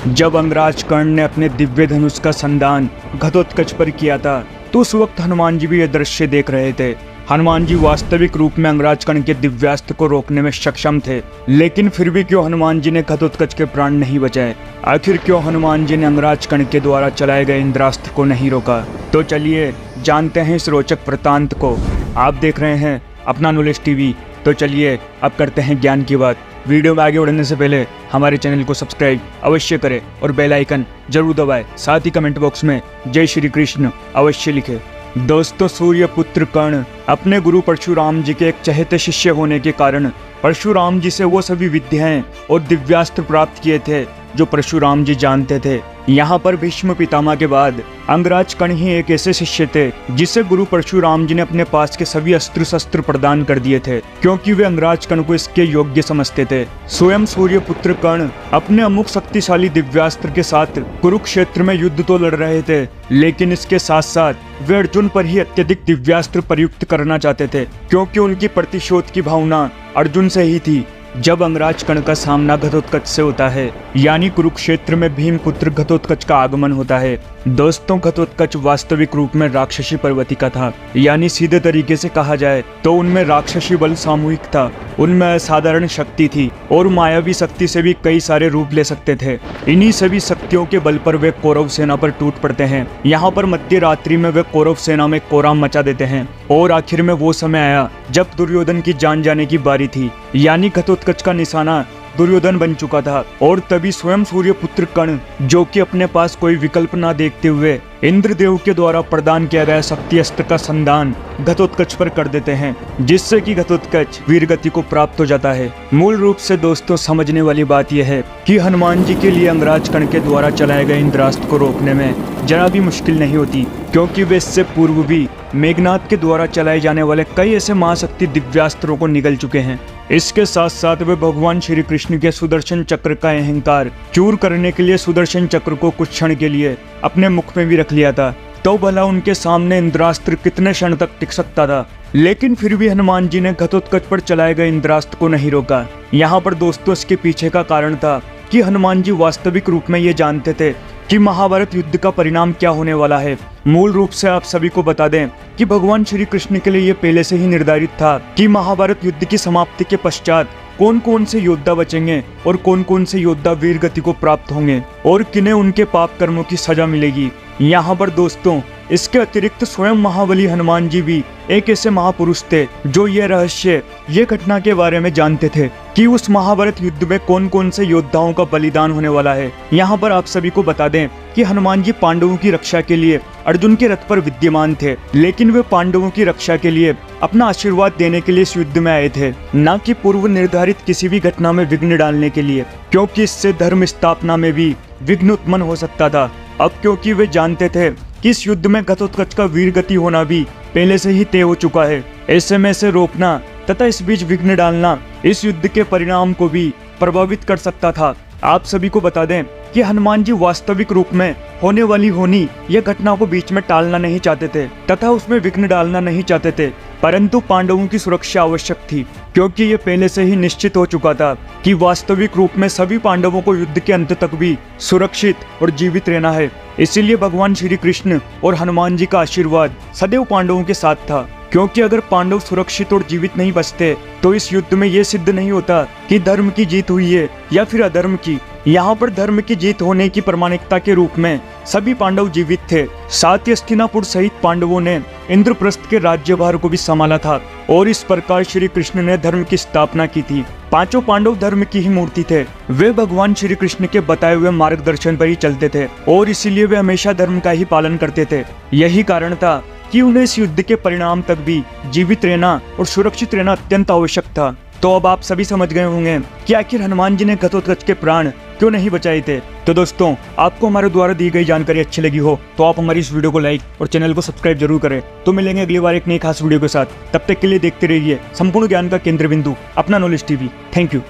जब अंगराज कर्ण ने अपने दिव्य धनुष का संधान घटोत्कच पर किया था तो उस वक्त हनुमान जी भी यह दृश्य देख रहे थे। हनुमान जी वास्तविक रूप में अंगराज कर्ण के दिव्यास्त्र को रोकने में सक्षम थे, लेकिन फिर भी क्यों हनुमान जी ने घटोत्कच के प्राण नहीं बचाए? आखिर क्यों हनुमान जी ने अंगराज कर्ण के द्वारा चलाए गए इंद्रास्त्र को नहीं रोका? तो चलिए जानते हैं इस रोचक वृत्तांत को। आप देख रहे हैं अपना नॉलेज टीवी। तो चलिए अब करते हैं ज्ञान की बात। वीडियो में आगे बढ़ने से पहले हमारे चैनल को सब्सक्राइब अवश्य करें और बेल आइकन जरूर दबाएं। साथ ही कमेंट बॉक्स में जय श्री कृष्ण अवश्य लिखें। दोस्तों, सूर्यपुत्र कर्ण अपने गुरु परशुराम जी के एक चहेते शिष्य होने के कारण परशुराम जी से वो सभी विद्याएं और दिव्यास्त्र प्राप्त किए थे जो परशुराम जी जानते थे। यहाँ पर भीष्म पितामह के बाद अंगराज कर्ण ही एक ऐसे शिष्य थे जिसे गुरु परशुराम जी ने अपने पास के सभी अस्त्र शस्त्र प्रदान कर दिए थे, क्योंकि वे अंगराज कर्ण को इसके योग्य समझते थे। स्वयं सूर्यपुत्र कर्ण अपने अमुक शक्तिशाली दिव्यास्त्र के साथ कुरुक्षेत्र में युद्ध तो लड़ रहे थे, लेकिन इसके साथ साथ वे अर्जुन पर ही अत्यधिक दिव्यास्त्र प्रयुक्त करना चाहते थे, क्योंकि उनकी प्रतिशोध की भावना अर्जुन से ही थी। जब अंगराज कर्ण का सामना घटोत्कच से होता है, यानी कुरुक्षेत्र में भीमपुत्र घटोत्कच का आगमन होता है। दोस्तों, घटोत्कच वास्तविक रूप में राक्षसी पर्वतिका था, यानी सीधे तरीके से कहा जाए तो उनमें राक्षसी बल सामूहिक था। उनमें असाधारण शक्ति थी और मायावी शक्ति से भी कई सारे रूप ले सकते थे। इन्हीं सभी शक्तियों के बल पर वे कौरव सेना पर टूट पड़ते हैं। यहाँ पर मध्य रात्रि में वे कौरव सेना में कोहराम मचा देते हैं और आखिर में वो समय आया जब दुर्योधन की जान जाने की बारी थी, यानी घटोत्कच का निशाना दुर्योधन बन चुका था। और तभी स्वयं सूर्यपुत्र कर्ण, जो कि अपने पास कोई विकल्प ना देखते हुए इंद्रदेव के द्वारा प्रदान किया गया शक्ति अस्त्र का संधान घटोत्कच पर कर देते हैं, जिससे कि घटोत्कच वीरगति को प्राप्त हो जाता है। मूल रूप से दोस्तों, समझने वाली बात यह है कि हनुमान जी के लिए अंगराज कर्ण के द्वारा चलाए गए इंद्रास्त्र को रोकने में जरा भी मुश्किल नहीं होती, क्योंकि वे इससे पूर्व भी मेघनाथ के द्वारा चलाए जाने वाले कई ऐसे महाशक्ति दिव्यास्त्रों को निगल चुके हैं। इसके साथ साथ वे भगवान श्री कृष्ण के सुदर्शन चक्र का अहंकार चूर करने के लिए सुदर्शन चक्र को कुछ क्षण के लिए अपने मुख में भी रख लिया था। तो भला उनके सामने इंद्रास्त्र कितने क्षण तक टिक सकता था? लेकिन फिर भी हनुमान जी ने घटोत्कच पर चलाए गए इंद्रास्त्र को नहीं रोका। यहाँ पर दोस्तों इसके पीछे का कारण था कि हनुमान जी वास्तविक रूप में ये जानते थे कि महाभारत युद्ध का परिणाम क्या होने वाला है। मूल रूप से आप सभी को बता दें कि भगवान श्री कृष्ण के लिए ये पहले से ही निर्धारित था कि महाभारत युद्ध की समाप्ति के पश्चात कौन कौन से योद्धा बचेंगे और कौन कौन से योद्धा वीर गति को प्राप्त होंगे और किन्हें उनके पाप कर्मों की सजा मिलेगी। यहाँ पर दोस्तों इसके अतिरिक्त स्वयं महाबली हनुमान जी भी एक ऐसे महापुरुष थे जो ये रहस्य, ये घटना के बारे में जानते थे कि उस महाभारत युद्ध में कौन कौन से योद्धाओं का बलिदान होने वाला है। यहाँ पर आप सभी को बता दें कि हनुमान जी पांडवों की रक्षा के लिए अर्जुन के रथ पर विद्यमान थे, लेकिन वे पांडवों की रक्षा के लिए अपना आशीर्वाद देने के लिए इस युद्ध में आए थे, न कि पूर्व निर्धारित किसी भी घटना में विघ्न डालने के लिए, क्योंकि इससे धर्म स्थापना में भी विघ्न उत्पन्न हो सकता था। अब क्योंकि वे जानते थे कि इस युद्ध में घटोत्कच का वीर गति होना भी पहले से ही तय हो चुका है, ऐसे में से रोकना तथा इस बीच विघ्न डालना इस युद्ध के परिणाम को भी प्रभावित कर सकता था। आप सभी को बता दें कि हनुमान जी वास्तविक रूप में होने वाली यह घटना को बीच में टालना नहीं चाहते थे तथा उसमें विघ्न डालना नहीं चाहते थे, परंतु पांडवों की सुरक्षा आवश्यक थी, क्योंकि ये पहले से ही निश्चित हो चुका था कि वास्तविक रूप में सभी पांडवों को युद्ध के अंत तक भी सुरक्षित और जीवित रहना है। इसीलिए भगवान श्री कृष्ण और हनुमान जी का आशीर्वाद सदैव पांडवों के साथ था, क्योंकि अगर पांडव सुरक्षित और जीवित नहीं बचते तो इस युद्ध में ये सिद्ध नहीं होता कि धर्म की जीत हुई है या फिर अधर्म की। यहाँ पर धर्म की जीत होने की प्रमाणिकता के रूप में सभी पांडव जीवित थे। साथ ही हस्तिनापुर सहित पांडवों ने इंद्रप्रस्थ के राज्यभार को भी संभाला था और इस प्रकार श्री कृष्ण ने धर्म की स्थापना की थी। पांचों पांडव धर्म की ही मूर्ति थे। वे भगवान श्री कृष्ण के बताए हुए मार्गदर्शन पर ही चलते थे और इसीलिए वे हमेशा धर्म का ही पालन करते थे। यही कारण था कि उन्हें इस युद्ध के परिणाम तक भी जीवित रहना और सुरक्षित रहना अत्यंत आवश्यक था। तो अब आप सभी समझ गए होंगे कि आखिर हनुमान जी ने घटोत्कच के प्राण क्यों नहीं बचाए थे। तो दोस्तों, आपको हमारे द्वारा दी गई जानकारी अच्छी लगी हो तो आप हमारी इस वीडियो को लाइक और चैनल को सब्सक्राइब जरूर करें। तो मिलेंगे अगली बार एक नई खास वीडियो के साथ। तब तक के लिए देखते रहिए संपूर्ण ज्ञान का केंद्र बिंदु अपना नॉलेज टीवी। Thank you.